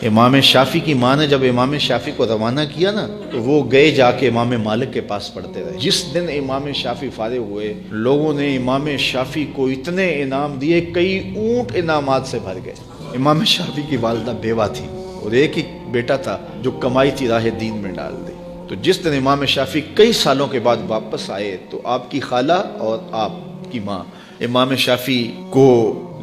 امام شافی کی ماں نے جب امام شافی کو روانہ کیا نا تو وہ گئے جا کے امام مالک کے پاس پڑھتے رہے۔ جس دن امام شافی فارغ ہوئے لوگوں نے امام شافی کو اتنے انعام دیے، کئی اونٹ انعامات سے بھر گئے۔ امام شافی کی والدہ بیوہ تھی اور ایک ہی بیٹا تھا جو کمائی تھی راہ دین میں ڈال دی۔ تو جس دن امام شافی کئی سالوں کے بعد واپس آئے تو آپ کی خالہ اور آپ کی ماں امام شافی کو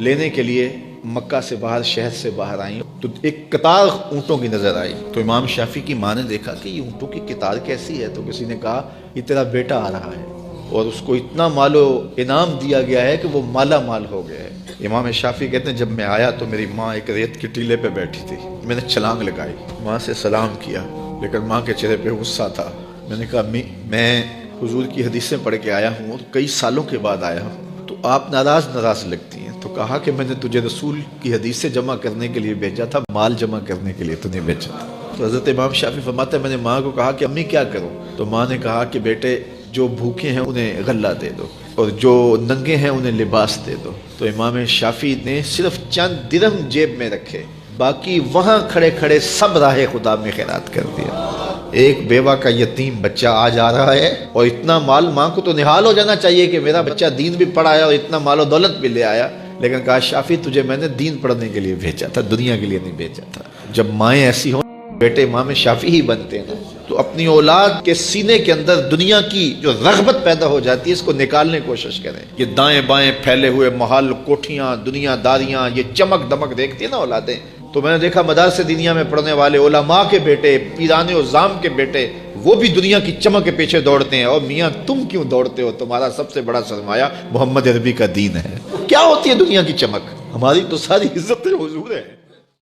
لینے کے لیے مکہ سے باہر، شہر سے باہر آئیں تو ایک قطار اونٹوں کی نظر آئی۔ تو امام شافی کی ماں نے دیکھا کہ یہ اونٹوں کی قطار کیسی ہے، تو کسی نے کہا یہ تیرا بیٹا آ رہا ہے اور اس کو اتنا مال و انعام دیا گیا ہے کہ وہ مالا مال ہو گیا ہے۔ امام شافی کہتے ہیں جب میں آیا تو میری ماں ایک ریت کے ٹیلے پہ بیٹھی تھی، میں نے چھلانگ لگائی، ماں سے سلام کیا، لیکن ماں کے چہرے پہ غصہ تھا۔ میں نے کہا امی میں حضور کی حدیثیں پڑھ کے آیا ہوں اور کئی سالوں کے بعد آیا ہوں، تو آپ ناراض لگتی ہیں۔ تو کہا کہ میں نے تجھے رسول کی حدیثیں جمع کرنے کے لیے بھیجا تھا، مال جمع کرنے کے لیے تو نہیں بھیجا تھا۔ تو حضرت امام شافی فرماتے ہیں میں نے ماں کو کہا کہ امی کیا کروں، تو ماں نے کہا کہ بیٹے جو بھوکے ہیں انہیں غلہ دے دو اور جو ننگے ہیں انہیں لباس دے دو۔ تو امام شافی نے صرف چند درہم جیب میں رکھے، باقی وہاں کھڑے کھڑے سب راہ خدا میں خیرات کر دیا۔ ایک بیوہ کا یتیم بچہ آج آ رہا ہے اور اتنا مال، ماں کو تو نہال ہو جانا چاہیے کہ میرا بچہ دین بھی پڑھایا اور اتنا مال و دولت بھی لے آیا، لیکن کہا شافی تجھے میں نے دین پڑھنے کے لیے بھیجا تھا، دنیا کے لیے نہیں بھیجا تھا۔ جب مائیں ایسی ہوں بیٹے امام شافی ہی بنتے ہیں تو اپنی اولاد کے سینے کے اندر دنیا کی جو رغبت پیدا ہو جاتی ہے اس کو نکالنے کی کوشش کریں۔ یہ دائیں بائیں پھیلے ہوئے محل، کوٹھیاں، دنیا داریاں، یہ چمک دمک دیکھتی ہیں نا اولادیں، تو میں نے دیکھا مدارس دینیا میں پڑھنے والے علماء کے بیٹے، پیران عظام کے بیٹے، وہ بھی دنیا کی چمک کے پیچھے دوڑتے ہیں۔ اور میاں تم کیوں دوڑتے ہو؟ تمہارا سب سے بڑا سرمایہ محمد عربی کا دین ہے۔ کیا ہوتی ہے دنیا کی چمک؟ ہماری تو ساری عزت حضور ہے۔